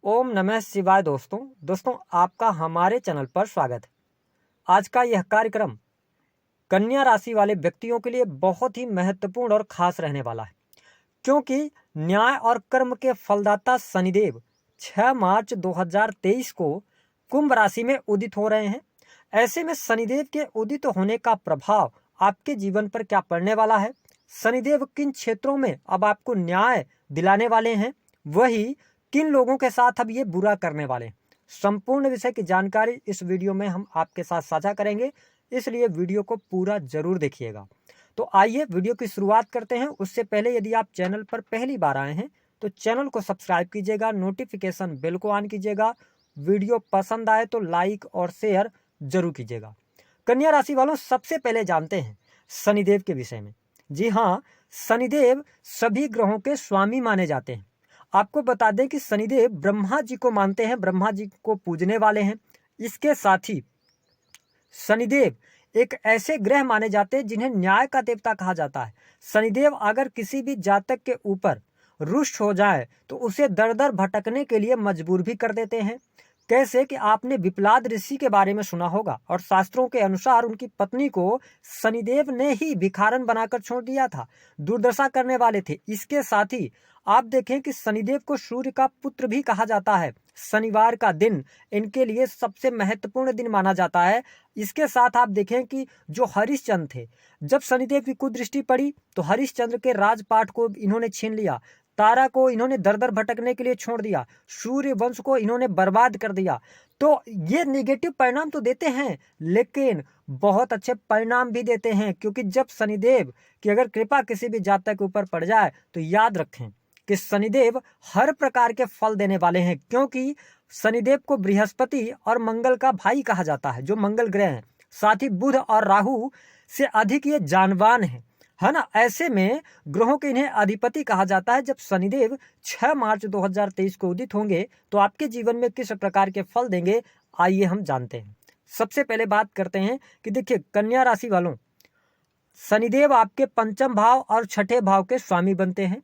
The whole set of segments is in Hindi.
ओम नमः शिवाय। दोस्तों आपका हमारे चैनल पर स्वागत है। आज का यह कार्यक्रम कन्या राशि वाले व्यक्तियों के लिए बहुत ही महत्वपूर्ण और खास रहने वाला है, क्योंकि न्याय और कर्म के फलदाता शनिदेव 6 मार्च 2023 को कुंभ राशि में उदित हो रहे हैं। ऐसे में शनिदेव के उदित होने का प्रभाव आपके जीवन पर क्या पड़ने वाला है, शनिदेव किन क्षेत्रों में अब आपको न्याय दिलाने वाले हैं, वही किन लोगों के साथ अब ये बुरा करने वाले हैं, संपूर्ण विषय की जानकारी इस वीडियो में हम आपके साथ साझा करेंगे, इसलिए वीडियो को पूरा जरूर देखिएगा। तो आइए वीडियो की शुरुआत करते हैं। उससे पहले यदि आप चैनल पर पहली बार आए हैं तो चैनल को सब्सक्राइब कीजिएगा, नोटिफिकेशन बेल को ऑन कीजिएगा, वीडियो पसंद आए तो लाइक और शेयर जरूर कीजिएगा। कन्या राशि वालों, सबसे पहले जानते हैं शनिदेव के विषय में। जी हाँ, शनिदेव सभी ग्रहों के स्वामी माने जाते हैं। आपको बता दें कि शनिदेव ब्रह्मा जी को मानते हैं, ब्रह्मा जी को पूजने वाले हैं। इसके साथ ही शनिदेव एक ऐसे ग्रह माने जाते हैं जिन्हें न्याय का देवता कहा जाता है। शनिदेव अगर किसी भी जातक के ऊपर रुष्ट हो जाए तो उसे दर दर भटकने के लिए मजबूर भी कर देते हैं। कैसे कि आपने विप्लाद ऋषि के बारे में सुना होगा, और शास्त्रों के अनुसार उनकी पत्नी को शनिदेव ने ही भिखारन बनाकर छोड़ दिया था, दुर्दशा करने वाले थे। इसके साथ ही आप देखें कि शनिदेव को सूर्य का पुत्र भी कहा जाता है। शनिवार का दिन इनके लिए सबसे महत्वपूर्ण दिन माना जाता है। इसके साथ आप देखें कि जो हरिश्चंद्र थे, जब शनिदेव की कुदृष्टि पड़ी तो हरिश्चंद्र के राजपाट को इन्होंने छीन लिया, तारा को इन्होंने दर दर भटकने के लिए छोड़ दिया, सूर्य वंश को इन्होंने बर्बाद कर दिया। तो ये नेगेटिव परिणाम तो देते हैं, लेकिन बहुत अच्छे परिणाम भी देते हैं, क्योंकि जब शनिदेव की अगर कृपा किसी भी जातक के ऊपर पड़ जाए तो याद रखें कि शनिदेव हर प्रकार के फल देने वाले हैं, क्योंकि शनिदेव को बृहस्पति और मंगल का भाई कहा जाता है, जो मंगल ग्रह हैं। साथ ही बुध और राहु से अधिक ये जानवान है ना। ऐसे में ग्रहों के इन्हें अधिपति कहा जाता है। जब शनिदेव 6 मार्च 2023 को उदित होंगे तो आपके जीवन में किस प्रकार के फल देंगे, आइए हम जानते हैं। सबसे पहले बात करते हैं कि देखिए कन्या राशि वालों, शनिदेव आपके पंचम भाव और छठे भाव के स्वामी बनते हैं।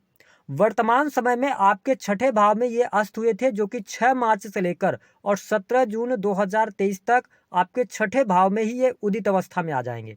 वर्तमान समय में आपके छठे भाव में ये अस्त हुए थे, जो कि 6 मार्च से लेकर और 17 जून 2023 तक आपके छठे भाव में ही ये उदित अवस्था में आ जाएंगे।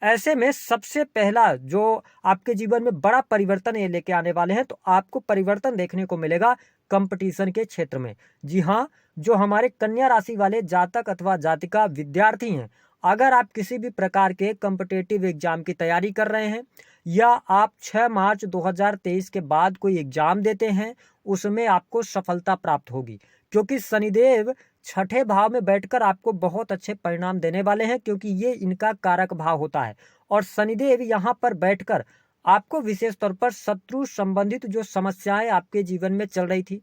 ऐसे में सबसे पहला जो आपके जीवन में बड़ा परिवर्तन ये लेके आने वाले हैं, तो आपको परिवर्तन देखने को मिलेगा कंपटीशन के क्षेत्र में। जी हाँ, जो हमारे कन्या राशि वाले जातक अथवा जातिका विद्यार्थी हैं, अगर आप किसी भी प्रकार के कॉम्पिटिटिव एग्जाम की तैयारी कर रहे हैं या आप 6 मार्च 2023 के बाद कोई एग्जाम देते हैं, उसमें आपको सफलता प्राप्त होगी, क्योंकि शनिदेव छठे भाव में बैठकर आपको बहुत अच्छे परिणाम देने वाले हैं, क्योंकि ये इनका कारक भाव होता है। और शनिदेव यहाँ पर बैठकर आपको विशेष तौर पर शत्रु संबंधित जो समस्याएं आपके जीवन में चल रही थी,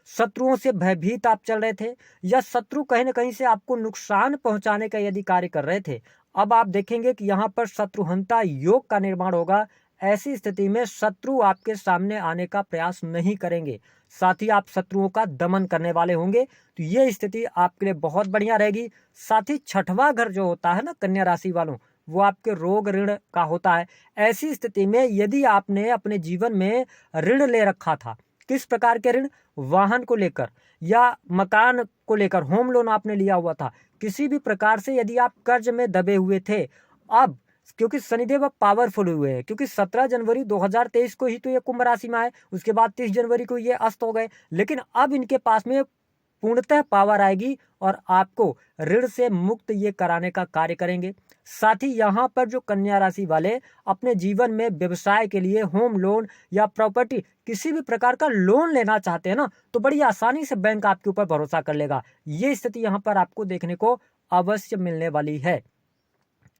शत्रुओं से भयभीत आप चल रहे थे, या शत्रु कहीं ना कहीं से आपको नुकसान पहुंचाने का यदि कार्य कर रहे थे, अब आप देखेंगे कि यहाँ पर शत्रुहंता योग का निर्माण होगा। ऐसी स्थिति में शत्रु आपके सामने आने का प्रयास नहीं करेंगे, साथ ही आप शत्रुओं का दमन करने वाले होंगे। तो ये स्थिति आपके लिए बहुत बढ़िया रहेगी। साथ ही छठवां घर जो होता है ना कन्या राशि वालों, वो आपके रोग ऋण का होता है। ऐसी स्थिति में यदि आपने अपने जीवन में ऋण ले रखा था, किस प्रकार के ऋण, वाहन को लेकर या मकान को लेकर, होम लोन आपने लिया हुआ था, किसी भी प्रकार से यदि आप कर्ज में दबे हुए थे, अब क्योंकि शनिदेव अब पावरफुल हुए हैं, क्योंकि 17 जनवरी 2023 को ही तो ये कुंभ राशि में आए, उसके बाद 30 जनवरी को ये अस्त हो गए, लेकिन अब इनके पास में पूर्णतः पावर आएगी और आपको ऋण से मुक्त ये कराने का कार्य करेंगे। साथ ही यहाँ पर जो कन्या राशि वाले अपने जीवन में व्यवसाय के लिए होम लोन या प्रॉपर्टी किसी भी प्रकार का लोन लेना चाहते हैं ना, तो बड़ी आसानी से बैंक आपके ऊपर भरोसा कर लेगा। ये स्थिति यहाँ पर आपको देखने को अवश्य मिलने वाली है।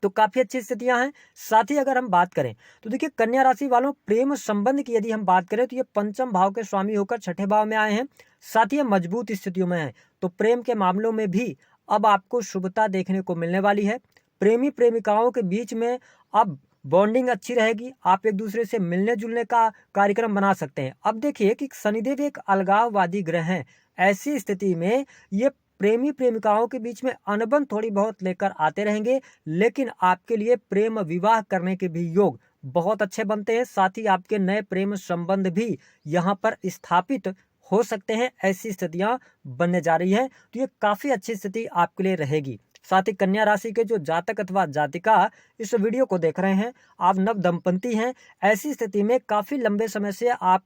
तो काफी अच्छी स्थितियां हैं। साथ ही अगर हम बात करें तो देखिए कन्या राशि वालों, प्रेम संबंध की यदि हम बात करें तो ये पंचम भाव के स्वामी होकर छठे भाव में आए हैं, साथ ही मजबूत स्थितियों में हैं। तो प्रेम के मामलों में भी अब आपको शुभता देखने को मिलने वाली है। प्रेमी प्रेमिकाओं के बीच में अब बॉन्डिंग अच्छी रहेगी, आप एक दूसरे से मिलने जुलने का कार्यक्रम बना सकते हैं। अब देखिए कि शनिदेव एक अलगाववादी ग्रह हैं, ऐसी स्थिति में ये प्रेमी प्रेमिकाओं के बीच में अनबन थोड़ी बहुत लेकर आते रहेंगे, लेकिन आपके लिए प्रेम विवाह करने के भी योग बहुत अच्छे बनते हैं। साथ ही आपके नए प्रेम संबंध भी यहाँ पर स्थापित हो सकते हैं, ऐसी स्थितियां बनने जा रही हैं। तो ये काफी अच्छी स्थिति आपके लिए रहेगी। साथ ही कन्या राशि के जो जातक अथवा जातिका इस वीडियो को देख रहे हैं, आप नव दंपति हैं, ऐसी स्थिति में काफी लंबे समय से आप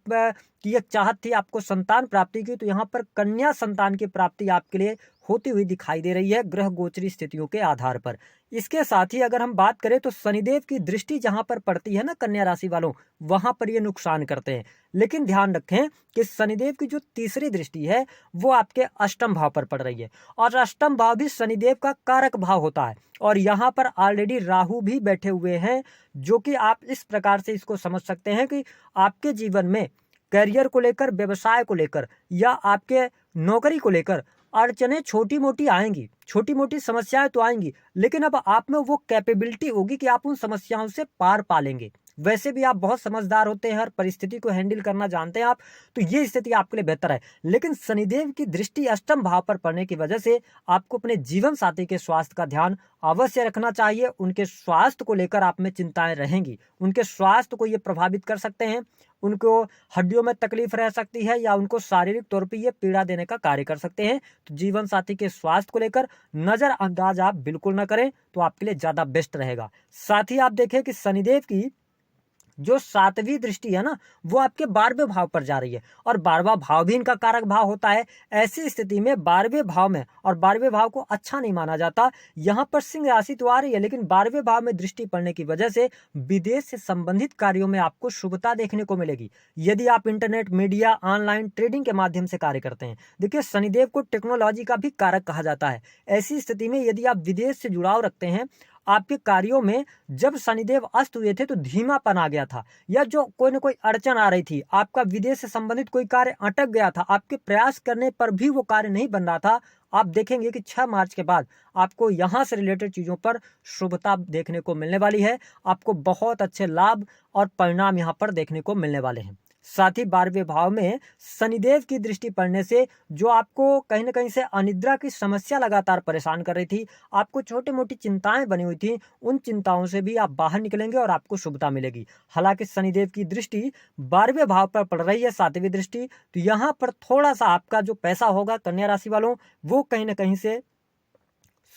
की एक चाहत थी आपको संतान प्राप्ति की, तो यहाँ पर कन्या संतान की प्राप्ति आपके लिए होती हुई दिखाई दे रही है ग्रह गोचरी स्थितियों के आधार पर। इसके साथ ही अगर हम बात करें तो शनिदेव की दृष्टि जहां पर पड़ती है ना कन्या राशि वालों, वहां पर ये नुकसान करते हैं। लेकिन ध्यान रखें कि शनिदेव की जो तीसरी दृष्टि है वो आपके अष्टम भाव पर पड़ रही है, और अष्टम भाव भी शनिदेव का कारक भाव होता है। और यहाँ पर ऑलरेडी राहु भी बैठे हुए हैं, जो कि आप इस प्रकार से इसको समझ सकते हैं कि आपके जीवन में करियर को लेकर, व्यवसाय को लेकर या आपके नौकरी को लेकर अड़चने छोटी मोटी आएंगी, छोटी मोटी समस्याएं तो आएंगी, लेकिन अब आप में वो कैपेबिलिटी होगी कि आप उन समस्याओं से पार पा लेंगे। वैसे भी आप बहुत समझदार होते हैं, हर परिस्थिति को हैंडल करना जानते हैं आप, तो ये स्थिति आपके लिए बेहतर है। लेकिन शनिदेव की दृष्टि अष्टम भाव पर पड़ने की वजह से आपको अपने जीवन साथी के स्वास्थ्य का ध्यान अवश्य रखना चाहिए। उनके स्वास्थ्य को लेकर आप में चिंताएं रहेंगी, उनके स्वास्थ्य को ये प्रभावित कर सकते हैं, उनको हड्डियों में तकलीफ रह सकती है या उनको शारीरिक तौर पर ये पीड़ा देने का कार्य कर सकते हैं। तो जीवन साथी के स्वास्थ्य को लेकर नजरअंदाज आप बिल्कुल ना करें, तो आपके लिए ज्यादा बेस्ट रहेगा। साथ ही आप देखें कि शनिदेव की जो सातवीं दृष्टि है ना, वो आपके 12वें भाव पर जा रही है, और 12वां भाव भी इनका कारक भाव होता है। ऐसी स्थिति में 12वें भाव में, और 12वें भाव को अच्छा नहीं माना जाता, यहाँ पर सिंह राशि तो आ रही है, लेकिन 12वें भाव में दृष्टि पड़ने की वजह से विदेश से संबंधित कार्यों में आपको शुभता देखने को मिलेगी। यदि आप इंटरनेट, मीडिया, ऑनलाइन ट्रेडिंग के माध्यम से कार्य करते हैं, देखिए शनिदेव को टेक्नोलॉजी का भी कारक कहा जाता है। ऐसी स्थिति में यदि आप विदेश से जुड़ाव रखते हैं, आपके कार्यों में जब शनिदेव अस्त हुए थे तो धीमापन आ गया था, या जो कोई ना कोई अड़चन आ रही थी, आपका विदेश से संबंधित कोई कार्य अटक गया था, आपके प्रयास करने पर भी वो कार्य नहीं बन रहा था, आप देखेंगे कि 6 मार्च के बाद आपको यहां से रिलेटेड चीजों पर शुभता देखने को मिलने वाली है। आपको बहुत अच्छे लाभ और परिणाम यहां पर देखने को मिलने वाले हैं। साथ ही 12वें भाव में शनिदेव की दृष्टि पड़ने से जो आपको कहीं ना कहीं से अनिद्रा की समस्या लगातार परेशान कर रही थी, आपको छोटी मोटी चिंताएं बनी हुई थी, उन चिंताओं से भी आप बाहर निकलेंगे और आपको शुभता मिलेगी। हालांकि शनिदेव की दृष्टि 12वें भाव पर पड़ रही है, 7वीं दृष्टि, तो यहाँ पर थोड़ा सा आपका जो पैसा होगा कन्या राशि वालों, वो कहीं ना कहीं से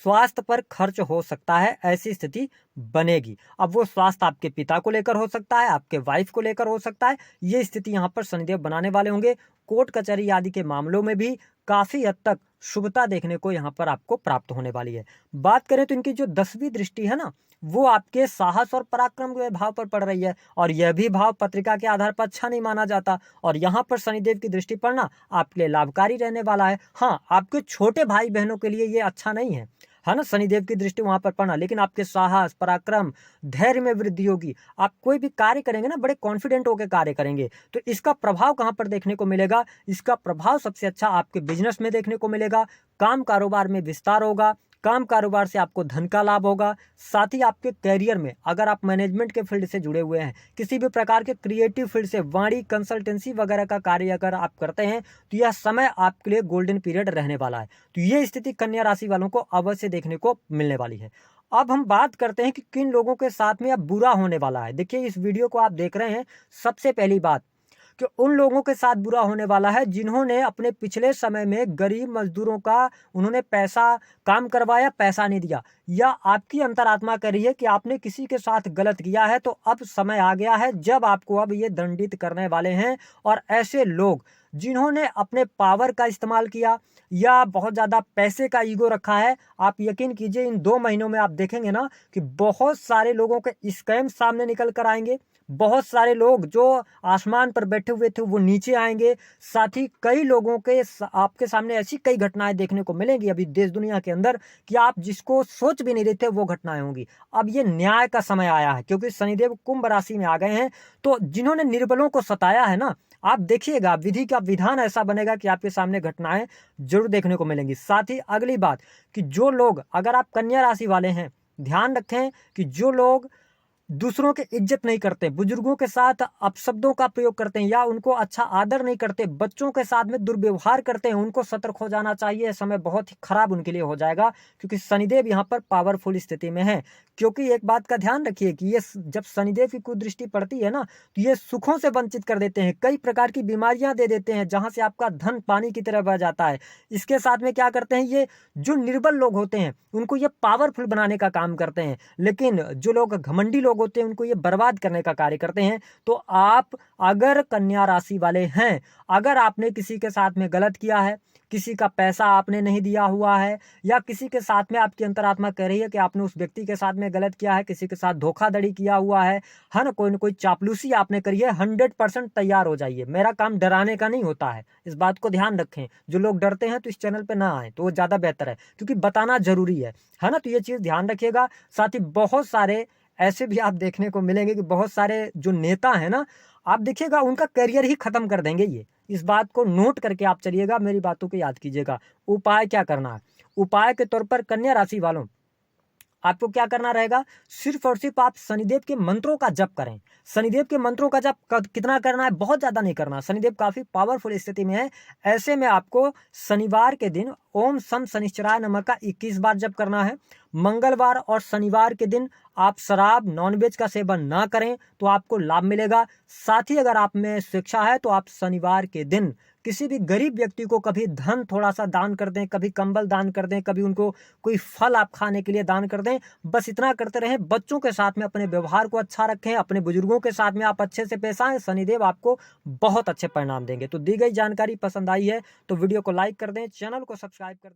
स्वास्थ्य पर खर्च हो सकता है, ऐसी स्थिति बनेगी। अब वो स्वास्थ्य आपके पिता को लेकर हो सकता है, आपके वाइफ को लेकर हो सकता है, ये स्थिति यहाँ पर शनिदेव बनाने वाले होंगे। कोर्ट कचहरी आदि के मामलों में भी काफी हद तक शुभता देखने को यहाँ पर आपको प्राप्त होने वाली है। बात करें तो इनकी जो 10वीं दृष्टि है ना, वो आपके साहस और पराक्रम के भाव पर पड़ रही है, और यह भी भाव पत्रिका के आधार पर अच्छा नहीं माना जाता, और यहाँ पर शनिदेव की दृष्टि पड़ना आपके लिए लाभकारी रहने वाला है। हाँ, आपके छोटे भाई बहनों के लिए ये अच्छा नहीं है ना, शनिदेव की दृष्टि वहां पर पड़ना, लेकिन आपके साहस, पराक्रम, धैर्य में वृद्धि होगी। आप कोई भी कार्य करेंगे ना, बड़े कॉन्फिडेंट होकर कार्य करेंगे। तो इसका प्रभाव कहां पर देखने को मिलेगा? इसका प्रभाव सबसे अच्छा आपके बिजनेस में देखने को मिलेगा, काम कारोबार में विस्तार होगा, काम कारोबार से आपको धन का लाभ होगा। साथ ही आपके कैरियर में, अगर आप मैनेजमेंट के फील्ड से जुड़े हुए हैं, किसी भी प्रकार के क्रिएटिव फील्ड से, वाणी, कंसल्टेंसी वगैरह का कार्य अगर आप करते हैं, तो यह समय आपके लिए गोल्डन पीरियड रहने वाला है। तो ये स्थिति कन्या राशि वालों को अवश्य देखने को मिलने वाली है। अब हम बात करते हैं कि किन लोगों के साथ में अब बुरा होने वाला है। देखिए, इस वीडियो को आप देख रहे हैं, सबसे पहली बात कि उन लोगों के साथ बुरा होने वाला है जिन्होंने अपने पिछले समय में गरीब मजदूरों का उन्होंने पैसा काम करवाया, पैसा नहीं दिया, या आपकी अंतरात्मा कह रही है कि आपने किसी के साथ गलत किया है, तो अब समय आ गया है जब आपको अब ये दंडित करने वाले हैं। और ऐसे लोग जिन्होंने अपने पावर का इस्तेमाल किया या बहुत ज़्यादा पैसे का ईगो रखा है, आप यकीन कीजिए इन 2 महीनों में आप देखेंगे ना कि बहुत सारे लोगों के स्कैम सामने निकल कर आएंगे। बहुत सारे लोग जो आसमान पर बैठे हुए थे वो नीचे आएंगे। साथ ही कई लोगों के आपके सामने ऐसी कई घटनाएं देखने को मिलेंगी अभी देश दुनिया के अंदर कि आप जिसको सोच भी नहीं रहे थे वो घटनाएं होंगी। अब ये न्याय का समय आया है, क्योंकि शनिदेव कुंभ राशि में आ गए हैं। तो जिन्होंने निर्बलों को सताया है ना, आप देखिएगा विधि का विधान ऐसा बनेगा कि आपके सामने घटनाएं जरूर देखने को मिलेंगी। साथ ही अगली बात कि जो लोग, अगर आप कन्या राशि वाले हैं, ध्यान रखें कि जो लोग दूसरों की इज्जत नहीं करते, बुजुर्गों के साथ अपशब्दों का प्रयोग करते हैं या उनको अच्छा आदर नहीं करते, बच्चों के साथ में दुर्व्यवहार करते हैं, उनको सतर्क हो जाना चाहिए। समय बहुत ही खराब उनके लिए हो जाएगा, क्योंकि शनिदेव यहाँ पर पावरफुल स्थिति में है। क्योंकि एक बात का ध्यान रखिए कि ये जब शनिदेव की कुदृष्टि पड़ती है ना, तो ये सुखों से वंचित कर देते हैं, कई प्रकार की बीमारियां दे देते हैं, जहां से आपका धन पानी की तरह बह जाता है। इसके साथ में क्या करते हैं, ये जो निर्बल लोग होते हैं उनको ये पावरफुल बनाने का काम करते हैं, लेकिन जो लोग घमंडी लोग होते हैं उनको ये बर्बाद करने का कार्य करते हैं। तो आप अगर कन्या राशि वाले हैं, अगर आपने किसी के साथ में गलत किया है, किसी का पैसा आपने नहीं दिया हुआ है, या किसी के साथ में आपकी अंतरात्मा कह रही है कि आपने उस व्यक्ति के साथ में गलत किया है, किसी के साथ धोखाधड़ी किया हुआ है ना, कोई न कोई चापलूसी आपने करी है, 100% तैयार हो जाइए। मेरा काम डराने का नहीं होता है, इस बात को ध्यान रखें। जो लोग डरते हैं तो इस चैनल पे ना आए तो वो ज़्यादा बेहतर है, क्योंकि बताना जरूरी है ना। तो ये चीज़ ध्यान रखिएगा। साथ ही बहुत सारे ऐसे भी आप देखने को मिलेंगे कि बहुत सारे जो नेता हैं ना, आप देखिएगा उनका करियर ही खत्म कर देंगे ये। इस बात को नोट करके आप चलिएगा, मेरी बातों को याद कीजिएगा। उपाय क्या करना है, उपाय के तौर पर कन्या राशि वालों आपको क्या करना रहेगा, सिर्फ और सिर्फ आप शनिदेव के मंत्रों का जप करें। शनिदेव के मंत्रों का जप कितना करना है, बहुत ज्यादा नहीं करना, शनिदेव काफी पावरफुल स्थिति में है। ऐसे में आपको शनिवार के दिन ओम सम शनिश्चराय नमः का 21 बार जप करना है। मंगलवार और शनिवार के दिन आप शराब नॉनवेज का सेवन ना करें तो आपको लाभ मिलेगा। साथ ही अगर आप में स्वेच्छा है तो आप शनिवार के दिन किसी भी गरीब व्यक्ति को कभी धन थोड़ा सा दान कर दें, कभी कंबल दान कर दें, कभी उनको कोई फल आप खाने के लिए दान कर दें। बस इतना करते रहें। बच्चों के साथ में अपने व्यवहार को अच्छा रखें, अपने बुजुर्गों के साथ में आप अच्छे से पेश आएं, शनिदेव आपको बहुत अच्छे परिणाम देंगे। तो दी गई जानकारी पसंद आई है तो वीडियो को लाइक कर दें, चैनल को सब्सक्राइब कर दें।